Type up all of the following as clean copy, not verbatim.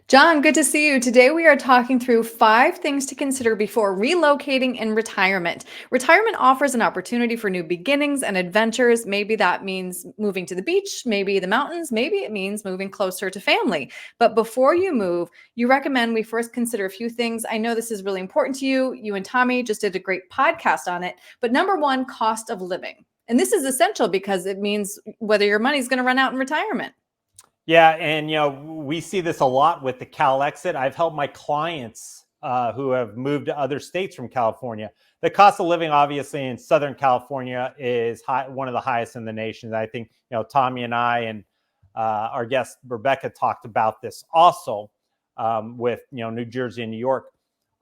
John, good to see you. Today we are talking through 5 things to consider before relocating in retirement. Retirement offers an opportunity for new beginnings and adventures. Maybe that means moving to the beach, maybe the mountains, maybe it means moving closer to family. But before you move, you recommend we first consider a few things. I know this is really important to you. You and Tommy just did a great podcast on it. But number one, cost of living. And this is essential because it means whether your money's going to run out in retirement. Yeah, and we see this a lot with the Cal exit. I've helped my clients who have moved to other states from California. The cost of living, obviously, in Southern California is one of the highest in the nation. I think Tommy and I and our guest Rebecca talked about this also with New Jersey and New York.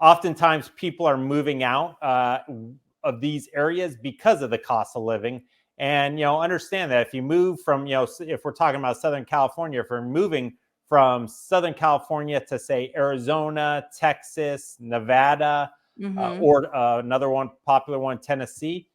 Oftentimes, people are moving out of these areas because of the cost of living. And, understand that if you move from, if we're talking about Southern California, if we're moving from Southern California to, say, Arizona, Texas, Nevada, or another one, popular one, Tennessee,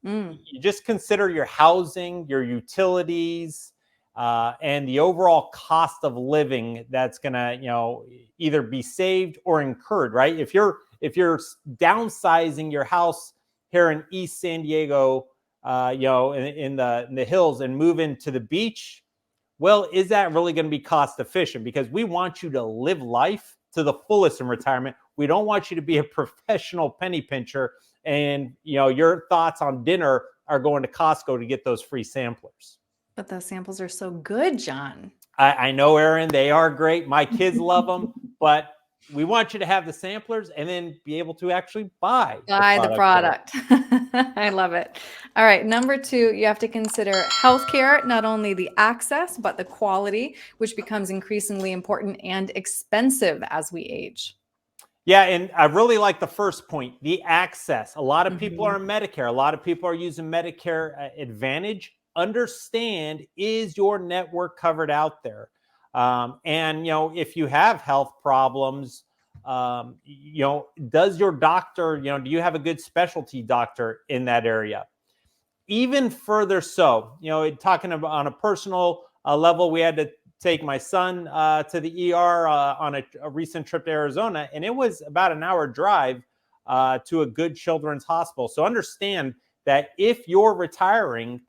you just consider your housing, your utilities, and the overall cost of living that's going to, either be saved or incurred, right? If you're downsizing your house here in East San Diego, in the hills and move into the beach, well, is that really going to be cost efficient? Because we want you to live life to the fullest in retirement. We don't want you to be a professional penny pincher and your thoughts on dinner are going to Costco to get those free samplers. But those samples are so good, John. I know, Erin, they are great. My kids love them, but we want you to have the samplers and then be able to actually buy the product. I love it. All right. Number 2, you have to consider healthcare, not only the access, but the quality, which becomes increasingly important and expensive as we age. Yeah, and I really like the first point, the access. A lot of people are on Medicare. A lot of people are using Medicare Advantage. Understand, is your network covered out there? And if you have health problems, does your doctor, do you have a good specialty doctor in that area? Even further so, talking about on a personal level, we had to take my son to the ER on a recent trip to Arizona, and it was about an hour drive to a good children's hospital. So understand that if you're retiring,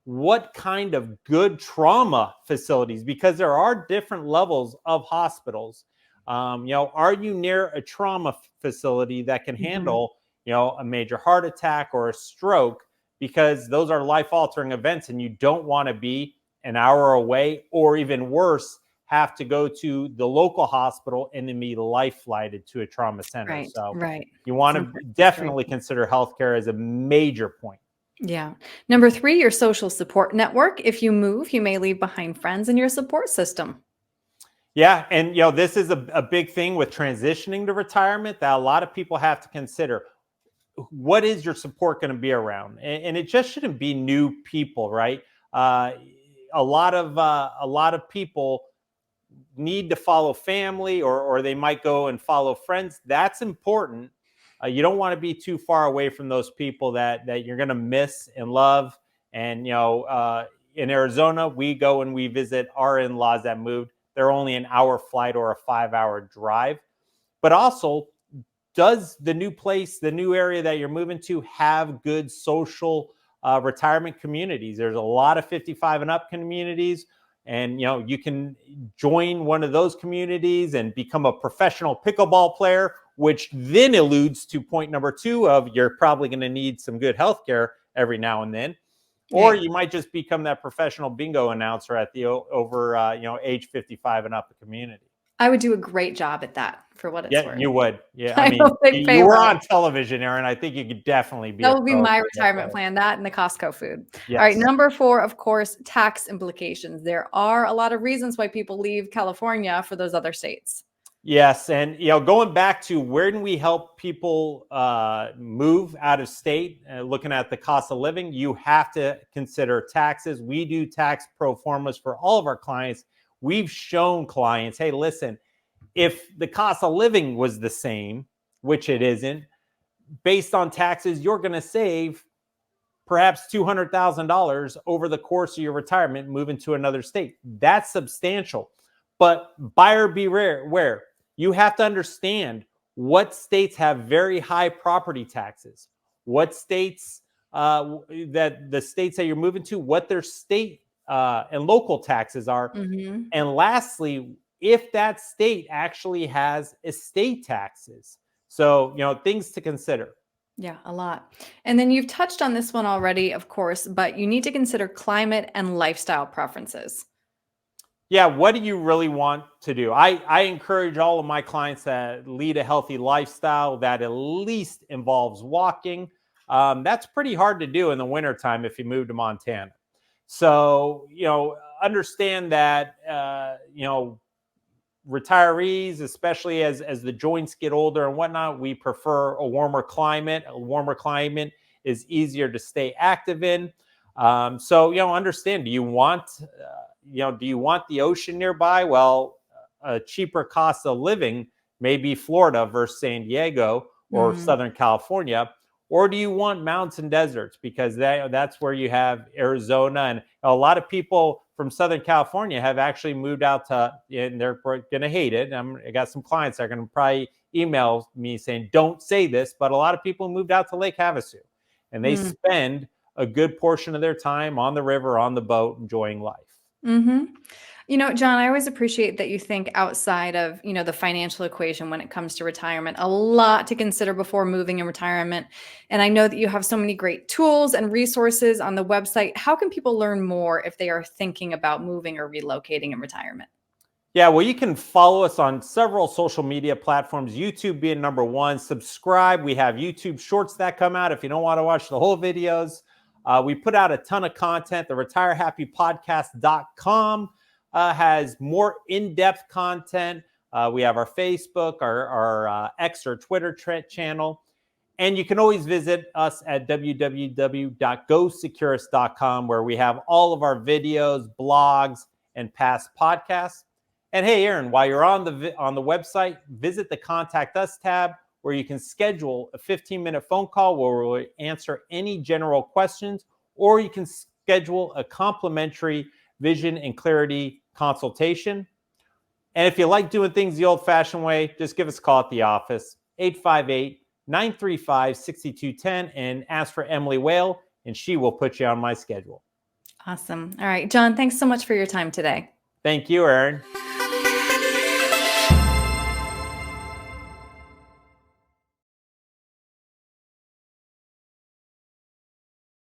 what kind of good trauma facilities, because there are different levels of hospitals. Are you near a trauma facility that can handle, a major heart attack or a stroke? Because those are life-altering events, and you don't want to be an hour away, or even worse, have to go to the local hospital and then be life-flighted to a trauma center. You want to definitely consider healthcare as a major point. Yeah. Number 3, your social support network. If you move, you may leave behind friends in your support system. Yeah. And, this is a big thing with transitioning to retirement that a lot of people have to consider. What is your support going to be around? And it just shouldn't be new people, right? A lot of people need to follow family, or they might go and follow friends. That's important. You don't want to be too far away from those people that you're going to miss and love. And, in Arizona, we go and we visit our in-laws that moved. They're only an hour flight or a 5-hour drive. But also, does the new place, the new area that you're moving to, have good social retirement communities? There's a lot of 55 and up communities. And, you can join one of those communities and become a professional pickleball player, which then alludes to point number 2 of you're probably going to need some good healthcare every now and then. Or you might just become that professional bingo announcer at the age 55 and up community. I would do a great job at that, for what it's worth. Yeah, you would. Yeah, I mean, you were on television, Erin. I think you could definitely be. That would be my retirement plan, that and the Costco food. Yes. All right, number 4, of course, tax implications. There are a lot of reasons why people leave California for those other states. Yes, and going back to where do we help people move out of state, looking at the cost of living, you have to consider taxes. We do tax pro formas for all of our clients. We've shown clients, hey, listen, if the cost of living was the same, which it isn't, based on taxes, you're going to save perhaps $200,000 over the course of your retirement moving to another state. That's substantial. But buyer beware. You have to understand what states have very high property taxes, what states that the states that you're moving to, what their state and local taxes are. Hmm. And lastly, if that state actually has estate taxes. So, things to consider. Yeah, a lot. And then you've touched on this one already, of course, but you need to consider climate and lifestyle preferences. Yeah, what do you really want to do? I encourage all of my clients that lead a healthy lifestyle that at least involves walking. That's pretty hard to do in the wintertime if you move to Montana. So, understand that, retirees, especially as the joints get older and whatnot, we prefer a warmer climate. A warmer climate is easier to stay active in. So, understand, do you want the ocean nearby? Well, a cheaper cost of living may be Florida versus San Diego or Mm, Southern California. Or do you want mountains and deserts? Because that's where you have Arizona. And a lot of people from Southern California have actually moved out to, and they're going to hate it. I got some clients that are going to probably email me saying, don't say this, but a lot of people moved out to Lake Havasu and they mm. spend a good portion of their time on the river, on the boat, enjoying life. Hmm. John, I always appreciate that you think outside of, the financial equation when it comes to retirement. A lot to consider before moving in retirement. And I know that you have so many great tools and resources on the website. How can people learn more if they are thinking about moving or relocating in retirement? Yeah, well, you can follow us on several social media platforms, YouTube being number one. Subscribe. We have YouTube shorts that come out if you don't want to watch the whole videos. We put out a ton of content. The retirehappypodcast.com has more in-depth content. We have our Facebook, our X or Twitter channel. And you can always visit us at www.gosecurus.com, where we have all of our videos, blogs, and past podcasts. And hey, Aaron, while you're on the website, visit the Contact Us tab, where you can schedule a 15-minute phone call where we'll answer any general questions, or you can schedule a complimentary vision and clarity consultation. And if you like doing things the old-fashioned way, just give us a call at the office, 858-935-6210, and ask for Emily Whale, and she will put you on my schedule. Awesome. All right, John, thanks so much for your time today. Thank you, Aaron.